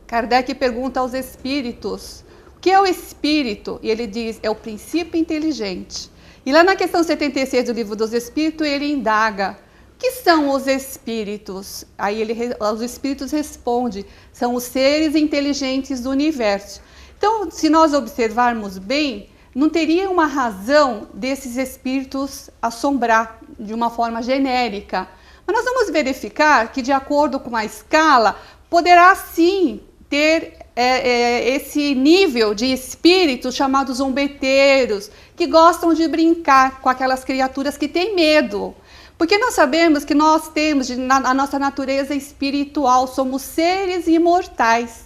D: Kardec pergunta aos Espíritos, o que é o Espírito? E ele diz, é o princípio inteligente. E lá na questão 76 do livro dos Espíritos, ele indaga, o que são os espíritos? Aí os espíritos respondem, são os seres inteligentes do universo. Então, se nós observarmos bem, não teria uma razão desses espíritos assombrar de uma forma genérica. Mas nós vamos verificar que, de acordo com a escala, poderá sim ter esse nível de espíritos chamados zombeteiros, que gostam de brincar com aquelas criaturas que têm medo. Porque nós sabemos que nós temos a nossa natureza espiritual, somos seres imortais.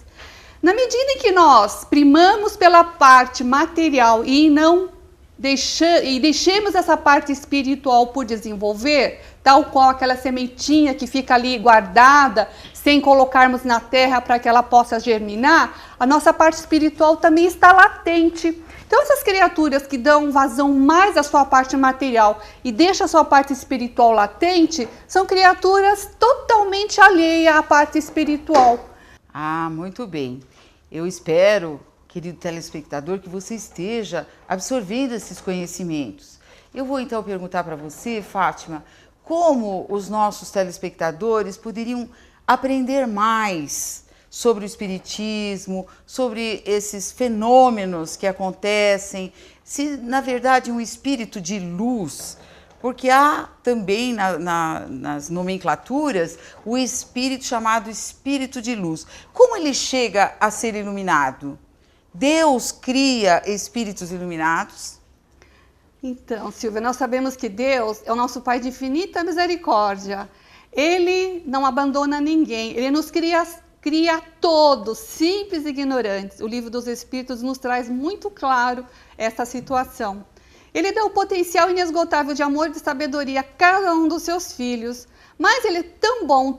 D: Na medida em que nós primamos pela parte material e deixemos essa parte espiritual por desenvolver, tal qual aquela sementinha que fica ali guardada, sem colocarmos na terra para que ela possa germinar, a nossa parte espiritual também está latente. Então, essas criaturas que dão vazão mais à sua parte material e deixam a sua parte espiritual latente, são criaturas totalmente alheias à parte espiritual.
A: Ah, muito bem. Eu espero, querido telespectador, que você esteja absorvendo esses conhecimentos. Eu vou então perguntar para você, Fátima, como os nossos telespectadores poderiam aprender mais sobre o espiritismo, sobre esses fenômenos que acontecem, se na verdade um espírito de luz, porque há também nas nomenclaturas o espírito chamado espírito de luz. Como ele chega a ser iluminado? Deus cria espíritos iluminados?
D: Então, Silvia, nós sabemos que Deus é o nosso Pai de infinita misericórdia. Ele não abandona ninguém, ele nos cria todos, simples e ignorantes. O Livro dos Espíritos nos traz muito claro essa situação. Ele dá o potencial inesgotável de amor e de sabedoria a cada um dos seus filhos. Mas ele é tão bom,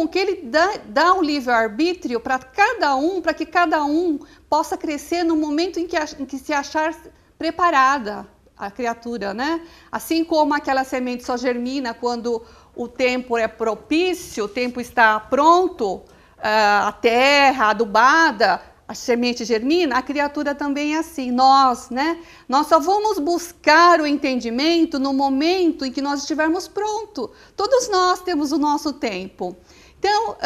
D: que ele dá um livre-arbítrio para cada um, para que cada um possa crescer no momento em que se achar preparada, a criatura, né? Assim como aquela semente só germina quando o tempo é propício, o tempo está pronto, a terra adubada, a semente germina, a criatura também é assim. Nós só vamos buscar o entendimento no momento em que nós estivermos prontos. Todos nós temos o nosso tempo. Então,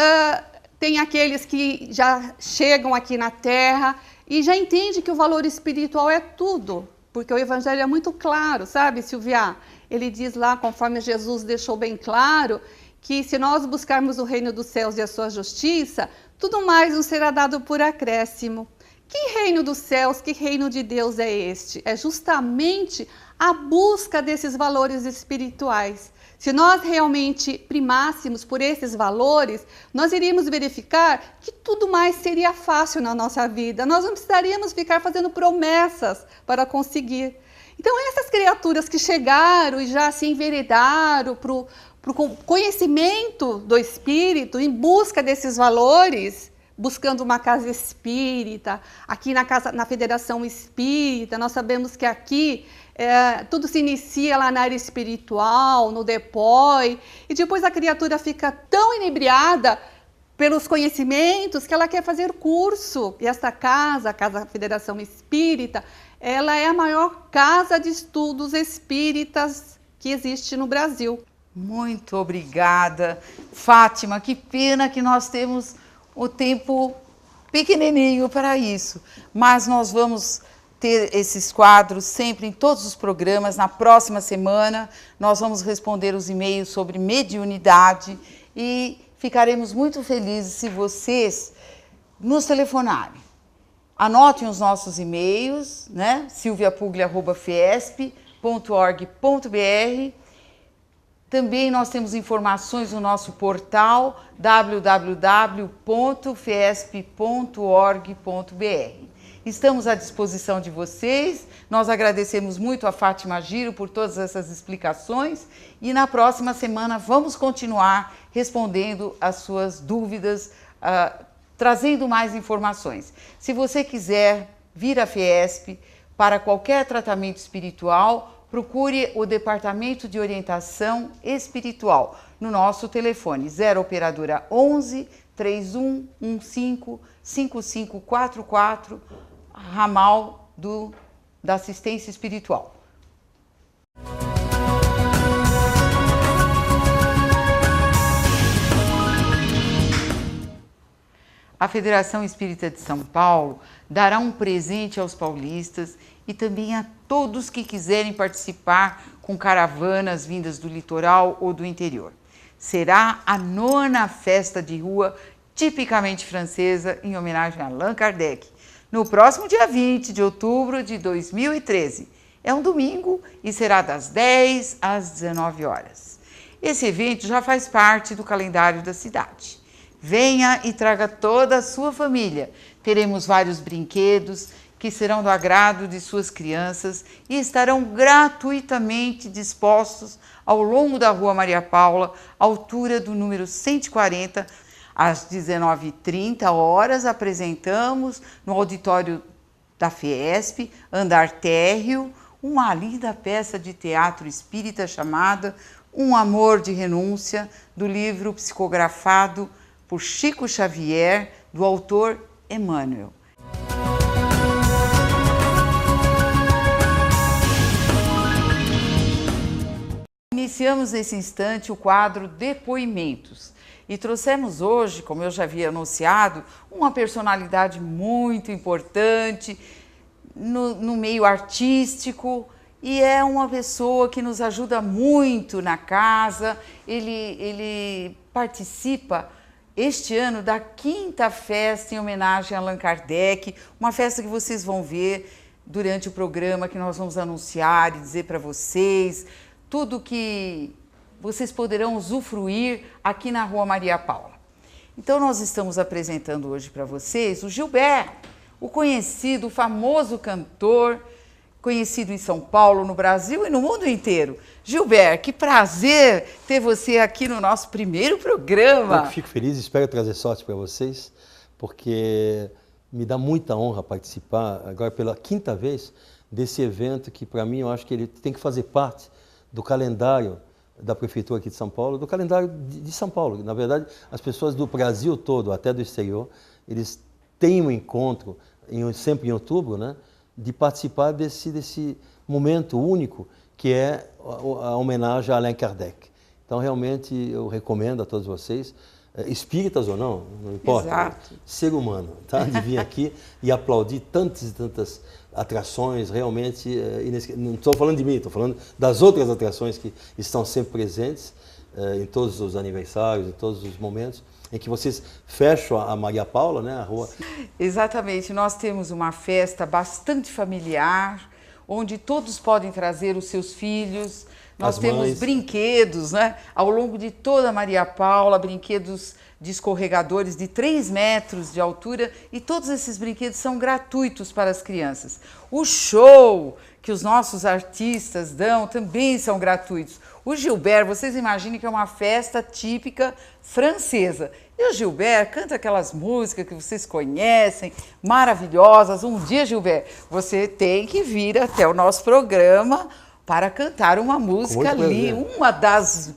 D: tem aqueles que já chegam aqui na Terra e já entendem que o valor espiritual é tudo, porque o Evangelho é muito claro, sabe, Silvia? Ele diz lá, conforme Jesus deixou bem claro, que se nós buscarmos o reino dos céus e a sua justiça, tudo mais nos será dado por acréscimo. Que reino dos céus, que reino de Deus é este? É justamente a busca desses valores espirituais. Se nós realmente primássemos por esses valores, nós iríamos verificar que tudo mais seria fácil na nossa vida. Nós não precisaríamos ficar fazendo promessas para conseguir. Então, essas criaturas que chegaram e já se enveredaram para o conhecimento do espírito, em busca desses valores, buscando uma casa espírita, aqui na Federação Espírita, nós sabemos que aqui tudo se inicia lá na área espiritual, no DEPOI, e depois a criatura fica tão inebriada pelos conhecimentos que ela quer fazer curso. E esta casa, a Casa Federação Espírita, ela é a maior casa de estudos espíritas que existe no Brasil.
A: Muito obrigada, Fátima. Que pena que nós temos o tempo pequenininho para isso, mas nós vamos ter esses quadros sempre em todos os programas. Na próxima semana nós vamos responder os e-mails sobre mediunidade e ficaremos muito felizes se vocês nos telefonarem. Anotem os nossos e-mails, né? silviapuglia@fiesp.org.br. Também nós temos informações no nosso portal www.fiesp.org.br. Estamos à disposição de vocês. Nós agradecemos muito a Fátima Giro por todas essas explicações e na próxima semana vamos continuar respondendo as suas dúvidas, trazendo mais informações. Se você quiser vir à Fiesp para qualquer tratamento espiritual, procure o Departamento de Orientação Espiritual no nosso telefone 0 operadora 11 3115 5544, ramal da assistência espiritual. A Federação Espírita de São Paulo dará um presente aos paulistas e também a todos que quiserem participar com caravanas vindas do litoral ou do interior. Será a 9ª Festa de Rua tipicamente francesa, em homenagem a Allan Kardec, no próximo dia 20 de outubro de 2013. É um domingo e será das 10 às 19 horas. Esse evento já faz parte do calendário da cidade. Venha e traga toda a sua família. Teremos vários brinquedos que serão do agrado de suas crianças e estarão gratuitamente dispostos ao longo da Rua Maria Paula, altura do número 140, às 19h30, apresentamos no auditório da Fiesp, andar térreo, uma linda peça de teatro espírita chamada Um Amor de Renúncia, do livro psicografado por Chico Xavier, do autor Emmanuel. Iniciamos nesse instante o quadro Depoimentos e trouxemos hoje, como eu já havia anunciado, uma personalidade muito importante no meio artístico e é uma pessoa que nos ajuda muito na casa. Ele participa este ano da 5ª festa em homenagem a Allan Kardec, uma festa que vocês vão ver durante o programa, que nós vamos anunciar e dizer para vocês tudo que vocês poderão usufruir aqui na Rua Maria Paula. Então nós estamos apresentando hoje para vocês o Gilbert, o conhecido, o famoso cantor, conhecido em São Paulo, no Brasil e no mundo inteiro. Gilbert, que prazer ter você aqui no nosso primeiro programa.
E: Eu fico feliz e espero trazer sorte para vocês, porque me dá muita honra participar agora pela 5ª vez desse evento que, para mim, eu acho que ele tem que fazer parte do calendário da Prefeitura aqui de São Paulo, do calendário de São Paulo. Na verdade, as pessoas do Brasil todo, até do exterior, eles têm um encontro, sempre em outubro, né, de participar desse momento único que é a homenagem a Allan Kardec. Então, realmente, eu recomendo a todos vocês, espíritas ou não importa,
A: Exato.
E: Ser humano, tá? De vir aqui e aplaudir tantas e tantas atrações, realmente, não estou falando de mim, estou falando das outras atrações que estão sempre presentes em todos os aniversários, em todos os momentos em que vocês fecham a Maria Paula, né, a rua.
A: Exatamente, nós temos uma festa bastante familiar, onde todos podem trazer os seus filhos. Nós temos brinquedos, né? Ao longo de toda a Maria Paula, brinquedos de escorregadores de 3 metros de altura e todos esses brinquedos são gratuitos para as crianças. O show que os nossos artistas dão também são gratuitos. O Gilbert, vocês imaginem que é uma festa típica francesa. E o Gilbert canta aquelas músicas que vocês conhecem, maravilhosas. Um dia, Gilbert, você tem que vir até o nosso programa para cantar uma música ali, uma das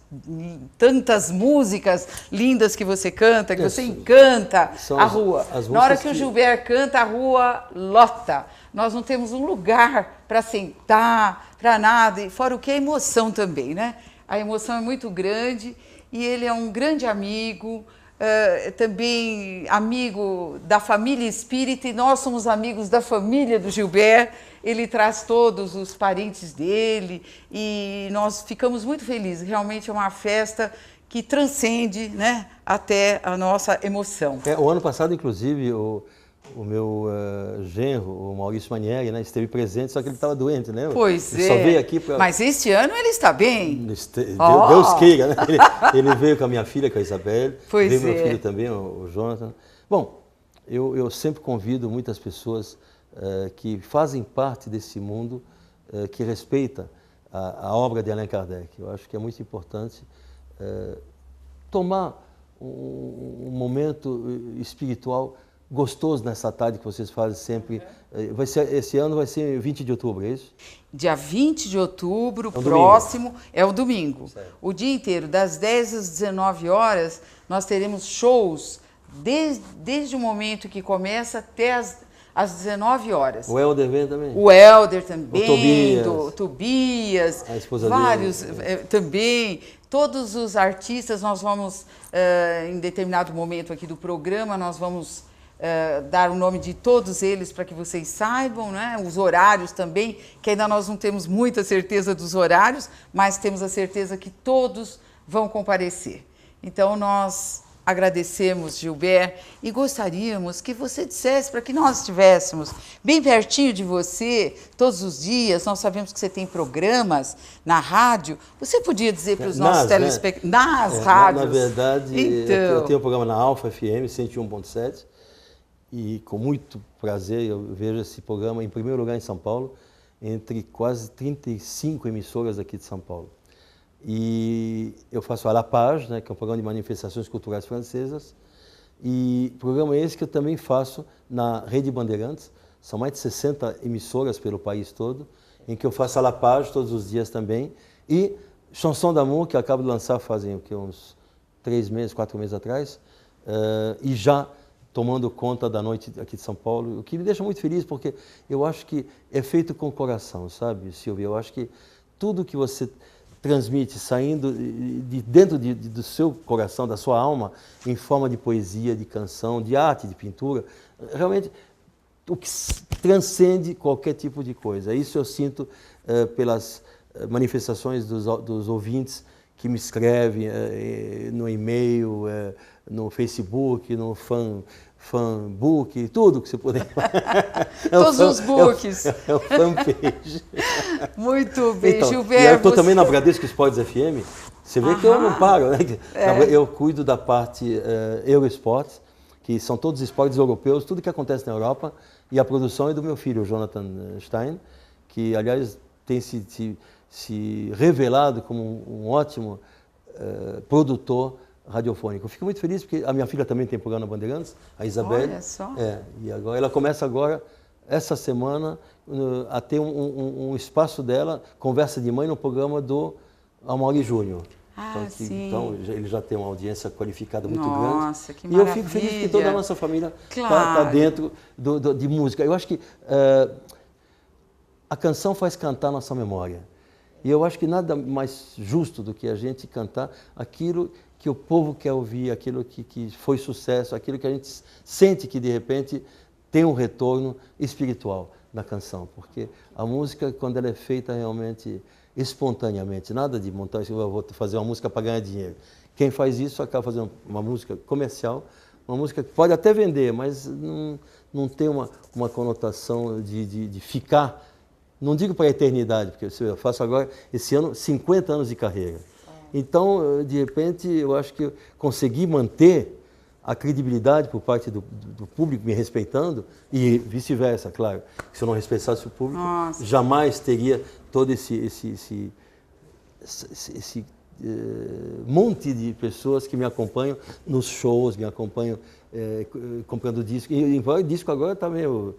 A: tantas músicas lindas que você canta, que você encanta a rua. Na hora que o Gilbert canta, a rua lota. Nós não temos um lugar para sentar, para nada, e fora o que a emoção também, né? A emoção é muito grande e ele é um grande amigo, também amigo da família espírita, e nós somos amigos da família do Gilbert. Ele traz todos os parentes dele e nós ficamos muito felizes. Realmente é uma festa que transcende, né, até a nossa emoção.
E: O ano passado, inclusive, o meu genro, o Maurício Manieri, né, esteve presente, só que ele estava doente, né?
A: Pois
E: ele só veio aqui
A: Mas este ano ele está bem.
E: Deus queira, né? Ele veio com a minha filha, com a Isabelle, veio meu filho também, o Jonathan. Bom, eu sempre convido muitas pessoas que fazem parte desse mundo, que respeita a obra de Allan Kardec. Eu acho que é muito importante tomar um momento espiritual gostoso nessa tarde que vocês fazem sempre. Esse ano vai ser 20 de outubro, é isso?
A: Dia 20 de outubro, próximo, é o domingo.
E: Certo.
A: O dia inteiro, das 10 às 19 horas, nós teremos shows desde o momento que começa até às 19 horas.
E: O Helder vem também?
A: O Helder também,
E: o
A: Tobias,
E: a esposa
A: vários
E: dele.
A: Também. Todos os artistas, nós vamos, em determinado momento aqui do programa, nós vamos dar o nome de todos eles para que vocês saibam, né? Os horários também, que ainda nós não temos muita certeza dos horários, mas temos a certeza que todos vão comparecer. Então, nós agradecemos, Gilbert, e gostaríamos que você dissesse para que nós estivéssemos bem pertinho de você todos os dias. Nós sabemos que você tem programas na rádio. Você podia dizer para os nossos telespectadores, nas rádios?
E: Na verdade,
A: então...
E: eu tenho um programa na Alfa FM 101.7 e com muito prazer eu vejo esse programa em primeiro lugar em São Paulo, entre quase 35 emissoras aqui de São Paulo. E eu faço a La Page, né, que é um programa de manifestações culturais francesas, e programa esse que eu também faço na Rede Bandeirantes. São mais de 60 emissoras pelo país todo, em que eu faço a La Page todos os dias também, e Chanson d'Amour, que eu acabo de lançar fazem uns 3 meses, 4 meses atrás, e já tomando conta da noite aqui de São Paulo, o que me deixa muito feliz, porque eu acho que é feito com o coração, sabe, Silvia? Eu acho que tudo que você transmite, saindo de dentro do seu coração, da sua alma, em forma de poesia, de canção, de arte, de pintura, realmente o que transcende qualquer tipo de coisa. Isso eu sinto pelas manifestações dos ouvintes que me escrevem no e-mail, no Facebook, no fanbook, tudo que você puder.
A: Todos os books.
E: É o fanpage.
A: Muito bem,
E: então,
A: Gilberto.
E: E eu estou também na Bradesco Esportes FM. Você vê que eu não paro, né? Eu cuido da parte Eurosports, que são todos esportes europeus, tudo que acontece na Europa. E a produção é do meu filho, Jonathan Stein, que, aliás, tem se revelado como um ótimo produtor radiofônico. Eu fico muito feliz porque a minha filha também tem programa na Bandeirantes, a Isabelle.
A: Olha só.
E: E agora ela começa agora, essa semana, a ter um espaço dela, conversa de mãe, no programa do Amaury Júnior.
A: Sim.
E: Então, ele já tem uma audiência qualificada muito grande.
A: Nossa, que maravilha.
E: E eu fico feliz que toda a nossa família
A: claro.
E: está dentro de música. Eu acho que a canção faz cantar a nossa memória. E eu acho que nada mais justo do que a gente cantar aquilo que o povo quer ouvir, aquilo que foi sucesso, aquilo que a gente sente que, de repente, tem um retorno espiritual na canção. Porque a música, quando ela é feita realmente espontaneamente, nada de montar, eu vou fazer uma música para ganhar dinheiro. Quem faz isso acaba fazendo uma música comercial, uma música que pode até vender, mas não tem uma conotação de ficar, não digo para a eternidade, porque eu faço agora, esse ano, 50 anos de carreira. Então, de repente, eu acho que eu consegui manter a credibilidade por parte do público me respeitando e vice-versa, claro. Se eu não respeitasse o público, jamais teria todo esse monte de pessoas que me acompanham nos shows, me acompanham comprando disco. E o disco agora está meio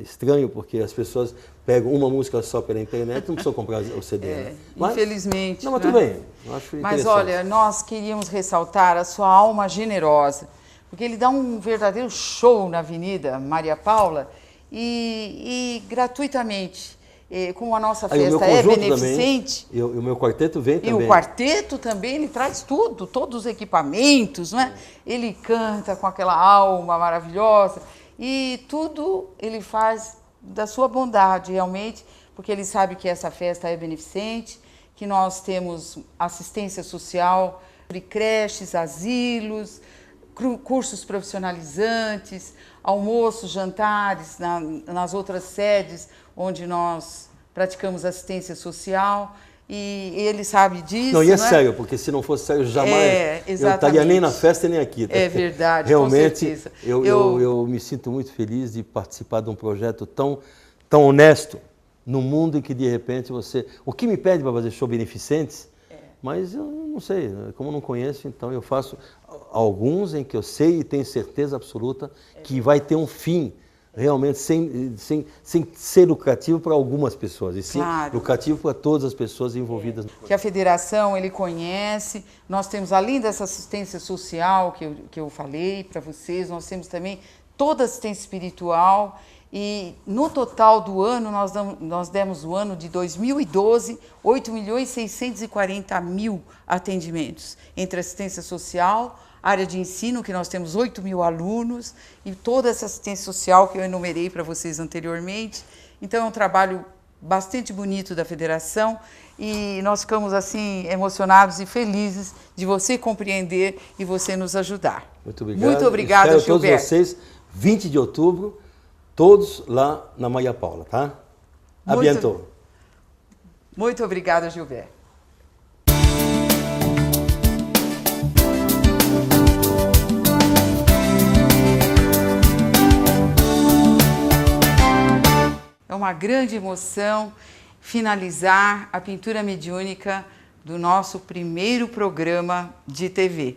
E: estranho, porque as pessoas pegam uma música só pela internet, não precisam comprar o CD. Né? Mas,
A: infelizmente.
E: Não, mas tudo bem. Eu acho
A: mas olha, nós queríamos ressaltar a sua alma generosa, porque ele dá um verdadeiro show na Avenida Maria Paula e gratuitamente. Como a nossa festa é beneficente.
E: E o meu quarteto vem também.
A: E o quarteto também, ele traz tudo, todos os equipamentos, não é? Ele canta com aquela alma maravilhosa. E tudo ele faz da sua bondade, realmente, porque ele sabe que essa festa é beneficente, que nós temos assistência social, creches, asilos, cursos profissionalizantes, almoços, jantares nas outras sedes onde nós praticamos assistência social. E ele sabe disso.
E: Não, e é sério, porque se não fosse sério, jamais eu estaria nem na festa nem aqui. Tá?
A: É verdade,
E: realmente,
A: com certeza.
E: Eu me sinto muito feliz de participar de um projeto tão honesto, no mundo em que, de repente, você... O que me pede para fazer show beneficentes, mas eu não sei, como eu não conheço, então eu faço alguns em que eu sei e tenho certeza absoluta que vai ter um fim, realmente sem ser lucrativo para algumas pessoas, e sim lucrativo para todas as pessoas envolvidas.
A: Que a federação ele conhece, nós temos, além dessa assistência social que eu falei para vocês, nós temos também toda a assistência espiritual, e no total do ano, nós demos o ano de 2012, 8.640.000 atendimentos, entre assistência social, área de ensino, que nós temos 8.000 alunos, e toda essa assistência social que eu enumerei para vocês anteriormente. Então, é um trabalho bastante bonito da federação e nós ficamos assim emocionados e felizes de você compreender e você nos ajudar.
E: Muito obrigado.
A: Muito obrigada,
E: Espero
A: Gilberto.
E: todos vocês, 20 de outubro, todos lá na Maria Paula, tá? A bientôt.
A: Muito obrigada, Gilberto. É uma grande emoção finalizar a pintura mediúnica do nosso primeiro programa de TV.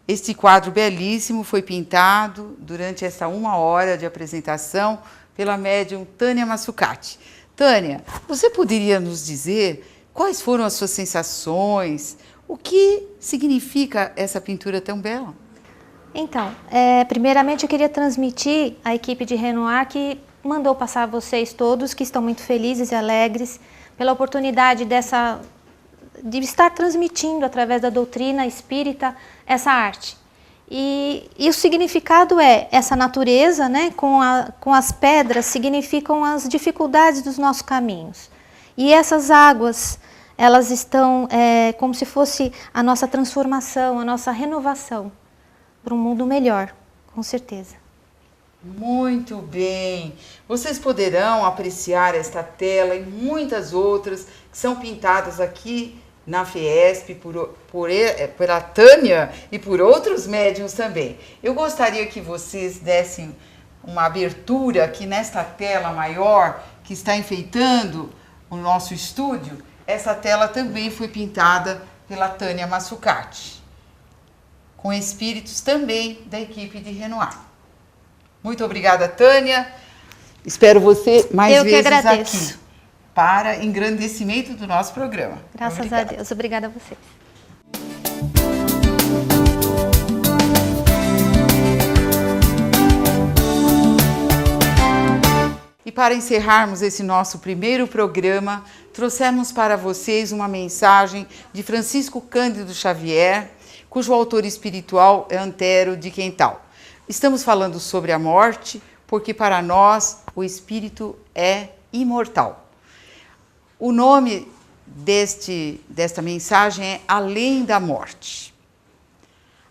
A: Este quadro belíssimo foi pintado durante essa 1 hora de apresentação pela médium Tânia Massucati. Tânia, você poderia nos dizer quais foram as suas sensações? O que significa essa pintura tão bela?
B: Então, primeiramente eu queria transmitir à equipe de Renoir que mandou passar a vocês todos que estão muito felizes e alegres pela oportunidade de estar transmitindo através da doutrina espírita essa arte. E o significado é essa natureza, né, com as pedras, significam as dificuldades dos nossos caminhos. E essas águas, elas estão como se fosse a nossa transformação, a nossa renovação para um mundo melhor, com certeza.
A: Muito bem! Vocês poderão apreciar esta tela e muitas outras que são pintadas aqui na FIESP pela Tânia e por outros médiuns também. Eu gostaria que vocês dessem uma abertura aqui nesta tela maior que está enfeitando o nosso estúdio. Essa tela também foi pintada pela Tânia Massucati, com espíritos também da equipe de Renoir. Muito obrigada, Tânia. Espero você mais vezes aqui para engrandecimento do nosso programa.
B: Graças a Deus. Obrigada a vocês.
A: E para encerrarmos esse nosso primeiro programa, trouxemos para vocês uma mensagem de Francisco Cândido Xavier, cujo autor espiritual é Antero de Quental. Estamos falando sobre a morte, porque para nós o espírito é imortal. O nome desta mensagem é Além da Morte.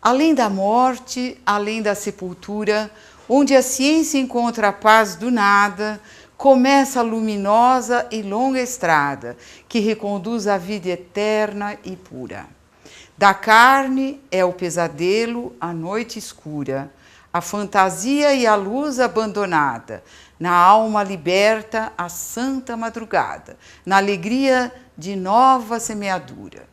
A: Além da morte, além da sepultura, onde a ciência encontra a paz do nada, começa a luminosa e longa estrada que reconduz à vida eterna e pura. Da carne é o pesadelo, a noite escura, a fantasia e a luz abandonada, na alma liberta a santa madrugada, na alegria de nova semeadura.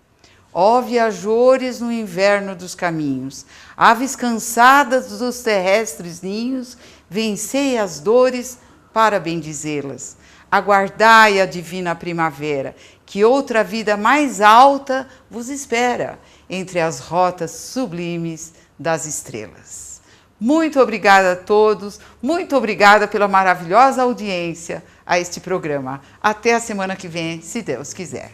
A: Ó viajores no inverno dos caminhos, aves cansadas dos terrestres ninhos, vencei as dores para bendizê-las. Aguardai a divina primavera, que outra vida mais alta vos espera, entre as rotas sublimes das estrelas. Muito obrigada a todos, muito obrigada pela maravilhosa audiência a este programa. Até a semana que vem, se Deus quiser.